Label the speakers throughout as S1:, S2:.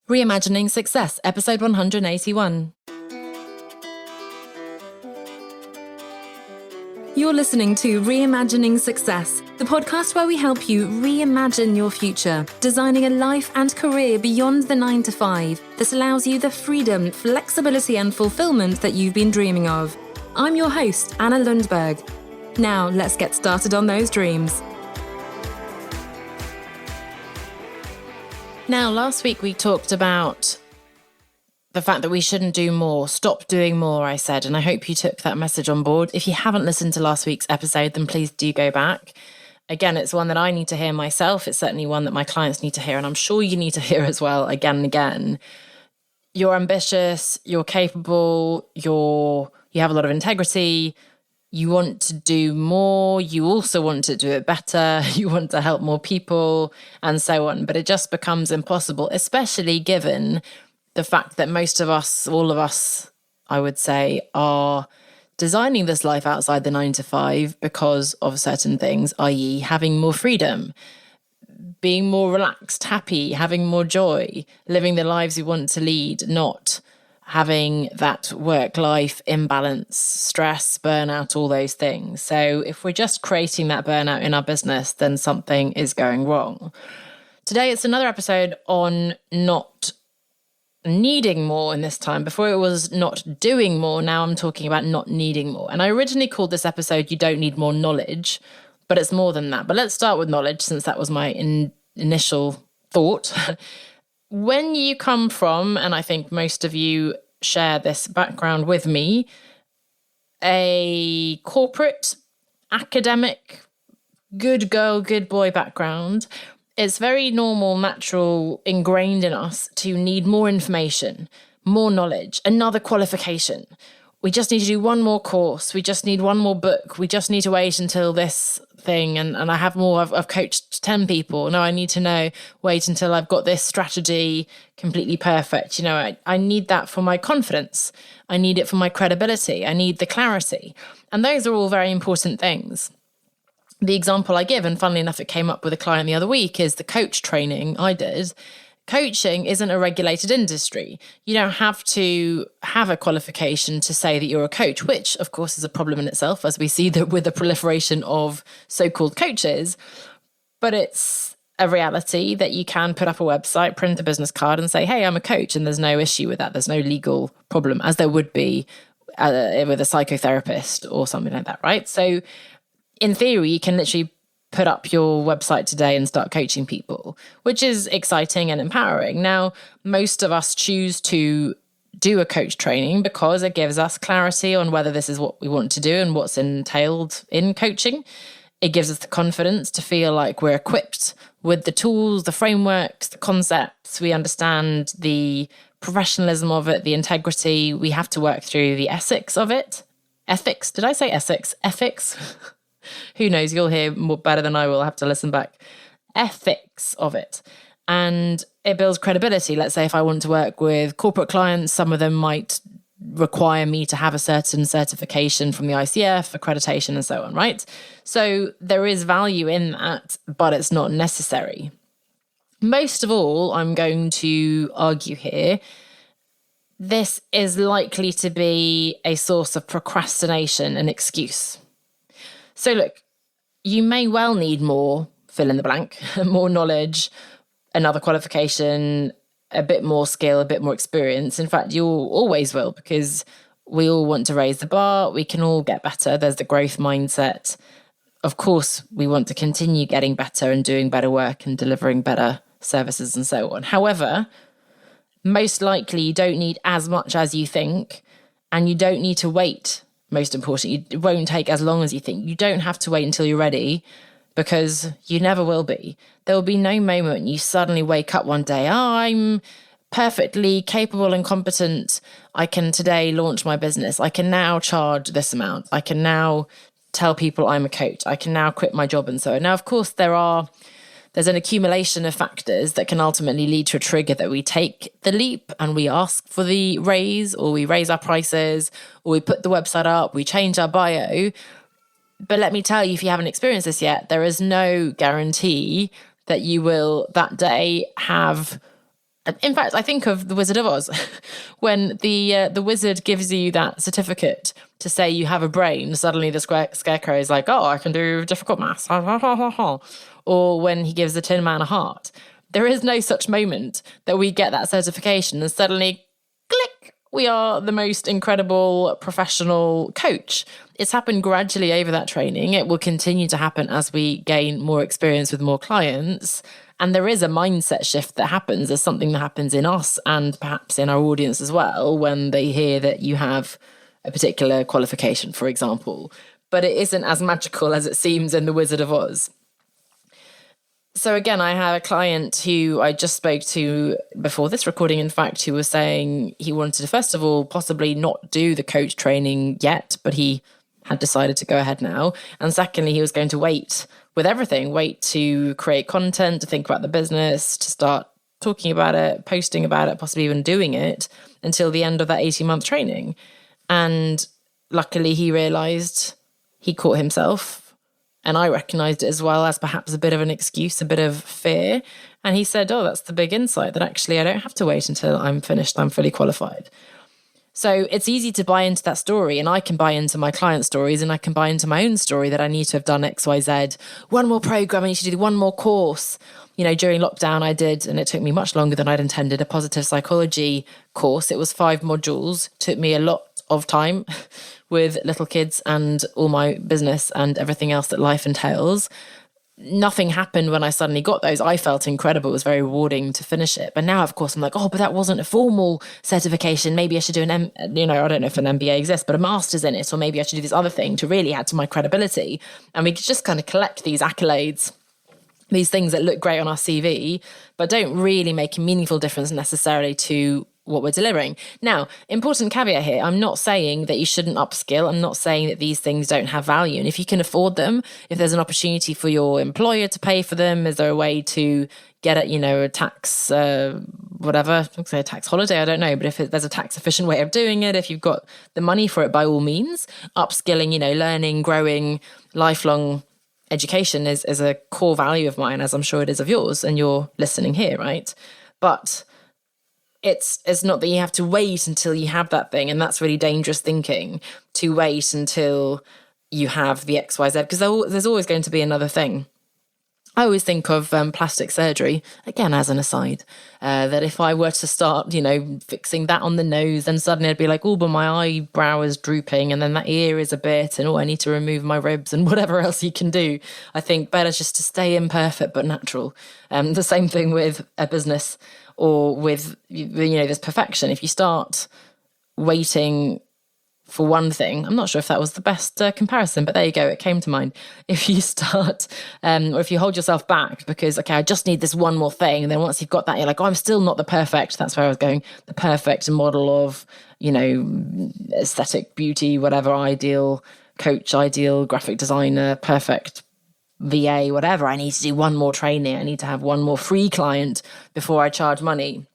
S1: Reimagining Success, episode 181. You're listening to Reimagining Success, the podcast where we help you reimagine your future, designing a life and career beyond the 9 to 5 that allows you the freedom, flexibility and fulfillment that you've been dreaming of. I'm your host, Anna Lundberg. Now, let's get started on those dreams. Now, last week we talked about the fact that we shouldn't do more. Stop doing more, I said, and I hope you took that message on board. If you haven't listened to last week's episode, then please do go back. Again, it's one that I need to hear myself. It's certainly one that my clients need to hear, and I'm sure you need to hear as well again and again. You're ambitious, you're capable, you have a lot of integrity. You want to do more, you also want to do it better, you want to help more people, and so on. But it just becomes impossible, especially given the fact that most of us, all of us, I would say, are designing this life outside the 9 to 5 because of certain things, i.e. having more freedom, being more relaxed, happy, having more joy, living the lives we want to lead, not having that work-life imbalance, stress, burnout, all those things. So if we're just creating that burnout in our business, then something is going wrong. Today, it's another episode on not needing more in this time. Before it was not doing more, now I'm talking about not needing more. And I originally called this episode, You Don't Need More Knowledge, but it's more than that. But let's start with knowledge, since that was my initial thought. When you come from, and I think most of you share this background with me, a corporate, academic, good girl, good boy background, it's very normal, natural, ingrained in us to need more information, more knowledge, another qualification. We just need to do one more course. We just need one more book. We just need to wait until this thing. And I have more. I've coached 10 people. No, I need to wait until I've got this strategy completely perfect. I need that for my confidence. I need it for my credibility. I need the clarity. And those are all very important things. The example I give, and funnily enough, it came up with a client the other week, is the coach training I did. Coaching isn't a regulated industry. You don't have to have a qualification to say that you're a coach, which, of course, is a problem in itself, as we see that with the proliferation of so-called coaches. But it's a reality that you can put up a website, print a business card and say, hey, I'm a coach, and there's no issue with that. There's no legal problem, as there would be with a psychotherapist or something like that, right? So in theory, you can literally put up your website today and start coaching people, which is exciting and empowering. Now, most of us choose to do a coach training because it gives us clarity on whether this is what we want to do and what's entailed in coaching. It gives us the confidence to feel like we're equipped with the tools, the frameworks, the concepts. We understand the professionalism of it, the integrity. We have to work through the ethics of it. Ethics? Did I say Essex? Ethics? Who knows? You'll hear more better than I will. I'll have to listen back. Ethics of it. And it builds credibility. Let's say if I want to work with corporate clients, some of them might require me to have a certain certification from the ICF, accreditation, and so on, right? So there is value in that, but it's not necessary. Most of all, I'm going to argue here, this is likely to be a source of procrastination and excuse. So look, you may well need more, fill in the blank, more knowledge, another qualification, a bit more skill, a bit more experience. In fact, you always will, because we all want to raise the bar. We can all get better. There's the growth mindset. Of course, we want to continue getting better and doing better work and delivering better services and so on. However, most likely you don't need as much as you think, and you don't need to wait. Most importantly, it won't take as long as you think. You don't have to wait until you're ready, because you never will be. There will be no moment you suddenly wake up one day, I'm perfectly capable and competent. I can today launch my business. I can now charge this amount. I can now tell people I'm a coach. I can now quit my job and so on. Now, of course, there's an accumulation of factors that can ultimately lead to a trigger that we take the leap and we ask for the raise, or we raise our prices, or we put the website up, we change our bio. But let me tell you, if you haven't experienced this yet, there is no guarantee that you will that day have In fact, I think of The Wizard of Oz when the wizard gives you that certificate to say you have a brain. Suddenly, the scarecrow is like, "Oh, I can do difficult maths," or when he gives the Tin Man a heart. There is no such moment that we get that certification and suddenly, click, we are the most incredible professional coach. It's happened gradually over that training. It will continue to happen as we gain more experience with more clients. And there is a mindset shift that happens. There's something that happens in us and perhaps in our audience as well when they hear that you have a particular qualification, for example. But it isn't as magical as it seems in The Wizard of Oz. So again, I have a client who I just spoke to before this recording, in fact, who was saying he wanted to, first of all, possibly not do the coach training yet, but he had decided to go ahead now. And secondly, he was going to wait with everything, wait to create content, to think about the business, to start talking about it, posting about it, possibly even doing it until the end of that 18-month training. And luckily he realized he caught himself. And I recognized it as well as perhaps a bit of an excuse, a bit of fear. And he said, oh, that's the big insight, that actually I don't have to wait until I'm finished, I'm fully qualified. So it's easy to buy into that story, and I can buy into my client stories, and I can buy into my own story that I need to have done X, Y, Z. One more program, I need to do one more course. You know, during lockdown I did, and it took me much longer than I'd intended, a positive psychology course. It was 5 modules, took me a lot of time with little kids and all my business and everything else that life entails. Nothing happened when I suddenly got those. I felt incredible. It was very rewarding to finish it. But now, of course, I'm like, oh, but that wasn't a formal certification. Maybe I should do I don't know if an MBA exists, but a master's in it, or maybe I should do this other thing to really add to my credibility. And we just kind of collect these accolades, these things that look great on our CV, but don't really make a meaningful difference necessarily to what we're delivering. Now, important caveat here, I'm not saying that you shouldn't upskill. I'm not saying that these things don't have value. And if you can afford them, if there's an opportunity for your employer to pay for them, is there a way to get a tax, whatever, I'd say a tax holiday, I don't know. But if there's a tax efficient way of doing it, if you've got the money for it, by all means, upskilling, learning, growing, lifelong education is a core value of mine, as I'm sure it is of yours, and you're listening here, right? But it's not that you have to wait until you have that thing, and that's really dangerous thinking, to wait until you have the XYZ, because there's always going to be another thing. I always think of plastic surgery, again, as an aside, that if I were to start, fixing that on the nose, then suddenly I'd be like, oh, but my eyebrow is drooping, and then that ear is a bit, and I need to remove my ribs, and whatever else you can do. I think better just to stay imperfect but natural. The same thing with a business, or with, this perfection. If you start waiting for one thing, I'm not sure if that was the best comparison, but there you go, it came to mind. If you start, or if you hold yourself back because, okay, I just need this one more thing, and then once you've got that, you're like, oh, I'm still not the perfect, that's where I was going, the perfect model of, aesthetic beauty, whatever, ideal coach, ideal graphic designer, perfect VA, whatever. I need to do one more training. I need to have one more free client before I charge money.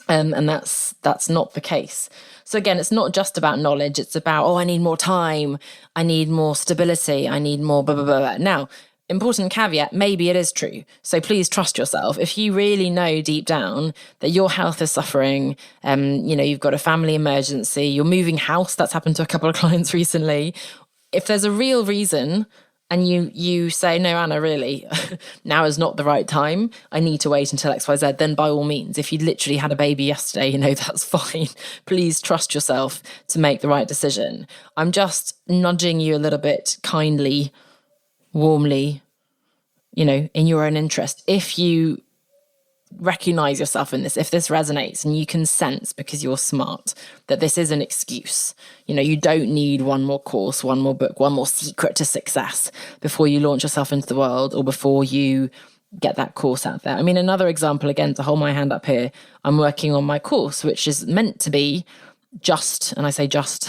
S1: And that's not the case. So again, it's not just about knowledge. It's about, I need more time. I need more stability. I need more blah, blah, blah, blah. Now, important caveat, maybe it is true. So please trust yourself. If you really know deep down that your health is suffering, you've got a family emergency, you're moving house, that's happened to a couple of clients recently. If there's a real reason, and you say, no, Anna, really, now is not the right time, I need to wait until XYZ, then by all means, if you literally had a baby yesterday, that's fine. Please trust yourself to make the right decision. I'm just nudging you a little bit kindly, warmly, in your own interest. If you recognize yourself in this, if this resonates and you can sense, because you're smart, that this is an excuse, you don't need one more course, one more book, one more secret to success before you launch yourself into the world, or before you get that course out there. I mean, another example, again, to hold my hand up here, I'm working on my course, which is meant to be just, and I say just,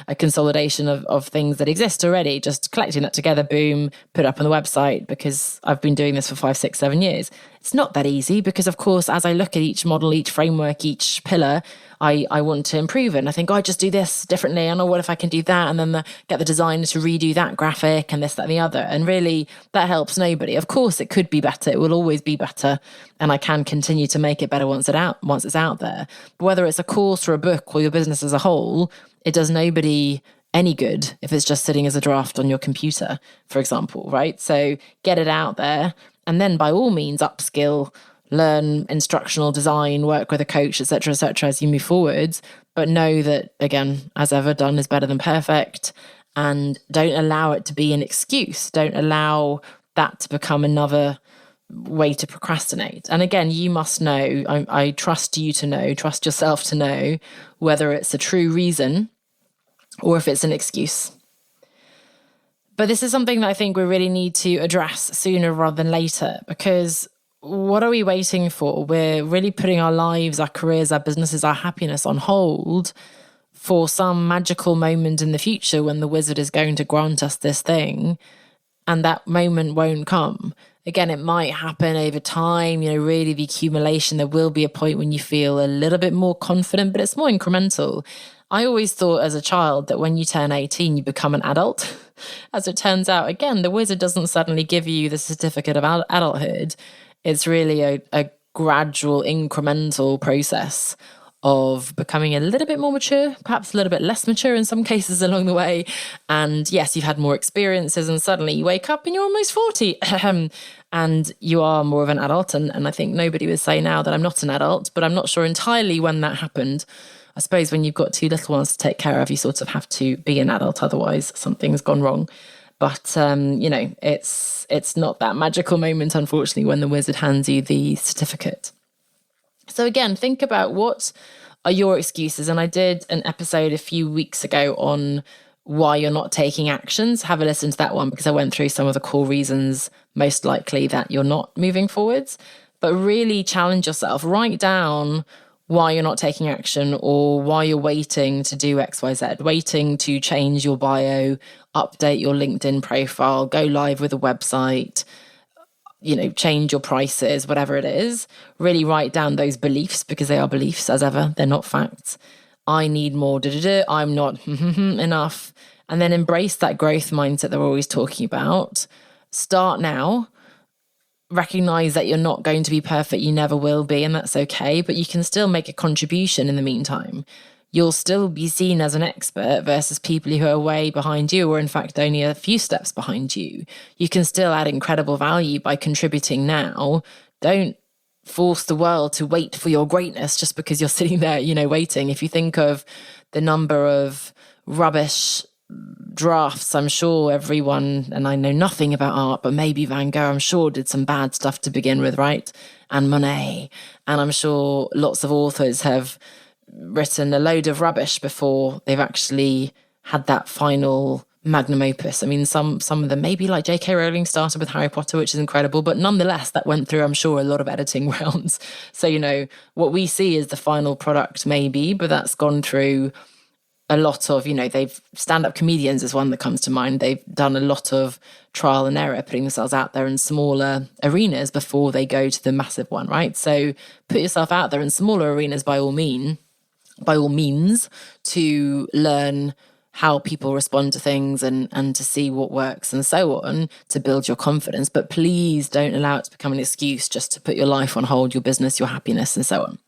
S1: a consolidation of things that exist already, just collecting that together, boom, put it up on the website, because I've been doing this for 5, 6, 7 years. It's not that easy because, of course, as I look at each model, each framework, each pillar, I want to improve it. And I think, I just do this differently. And what if I can do that? And then get the designer to redo that graphic and this, that, and the other. And really, that helps nobody. Of course, it could be better. It will always be better. And I can continue to make it better once it's out there. But whether it's a course or a book or your business as a whole, it does nobody any good if it's just sitting as a draft on your computer, for example, right? So get it out there. And then by all means, upskill, learn instructional design, work with a coach, et cetera, as you move forwards. But know that, again, as ever, done is better than perfect. And don't allow it to be an excuse. Don't allow that to become another way to procrastinate. And again, you must know, I trust you to know, trust yourself to know whether it's a true reason or if it's an excuse. But this is something that I think we really need to address sooner rather than later, because what are we waiting for? We're really putting our lives, our careers, our businesses, our happiness on hold for some magical moment in the future when the wizard is going to grant us this thing, and that moment won't come. Again, it might happen over time, really the accumulation. There will be a point when you feel a little bit more confident, but it's more incremental. I always thought as a child that when you turn 18, you become an adult. As it turns out, again, the wizard doesn't suddenly give you the certificate of adulthood. It's really a gradual, incremental process of becoming a little bit more mature, perhaps a little bit less mature in some cases along the way. And yes, you've had more experiences and suddenly you wake up and you're almost 40 and you are more of an adult. And I think nobody would say now that I'm not an adult, but I'm not sure entirely when that happened. I suppose when you've got two little ones to take care of, you sort of have to be an adult, otherwise something's gone wrong. But, it's not that magical moment, unfortunately, when the wizard hands you the certificate. So again, think about what are your excuses. And I did an episode a few weeks ago on why you're not taking actions. Have a listen to that one because I went through some of the core reasons most likely that you're not moving forwards. But really challenge yourself. Write down why you're not taking action or why you're waiting to do XYZ, waiting to change your bio, update your LinkedIn profile, go live with a website, change your prices, whatever it is. Really write down those beliefs because they are beliefs as ever. They're not facts. I need more, I'm not enough. And then embrace that growth mindset that we're always talking about. Start now. Recognize that you're not going to be perfect. You never will be, and that's okay. But you can still make a contribution in the meantime. You'll still be seen as an expert versus people who are way behind you, or in fact only a few steps behind you. You can still add incredible value by contributing now. Don't force the world to wait for your greatness just because you're sitting there, waiting. If you think of the number of rubbish drafts, I'm sure everyone, and I know nothing about art, but maybe Van Gogh, I'm sure did some bad stuff to begin with, right? And Monet. And I'm sure lots of authors have written a load of rubbish before they've actually had that final magnum opus. I mean, some of them, maybe like J.K. Rowling started with Harry Potter, which is incredible, but nonetheless, that went through, I'm sure, a lot of editing rounds. So, what we see is the final product maybe, but that's gone through a lot of, they've stand-up comedians is one that comes to mind. They've done a lot of trial and error, putting themselves out there in smaller arenas before they go to the massive one, right? So put yourself out there in smaller arenas by all means, to learn how people respond to things and to see what works and so on, to build your confidence. But please don't allow it to become an excuse just to put your life on hold, your business, your happiness, and so on.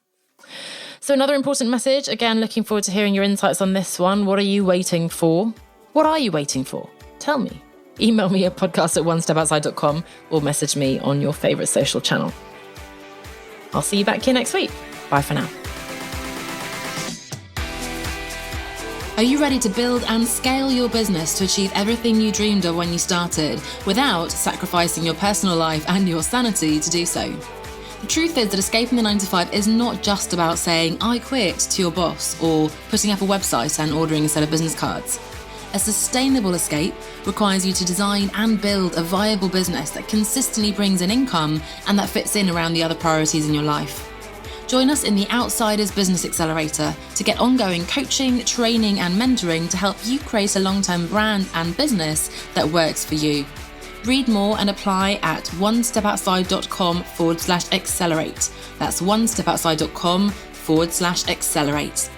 S1: So another important message, again, looking forward to hearing your insights on this one. What are you waiting for? What are you waiting for? Tell me. Email me at podcast@onestepoutside.com or message me on your favourite social channel. I'll see you back here next week. Bye for now.
S2: Are you ready to build and scale your business to achieve everything you dreamed of when you started without sacrificing your personal life and your sanity to do so? The truth is that escaping the 9-to-5 is not just about saying, I quit to your boss, or putting up a website and ordering a set of business cards. A sustainable escape requires you to design and build a viable business that consistently brings in income and that fits in around the other priorities in your life. Join us in the Outsiders Business Accelerator to get ongoing coaching, training, and mentoring to help you create a long-term brand and business that works for you. Read more and apply at onestepoutside.com/accelerate. That's onestepoutside.com/accelerate.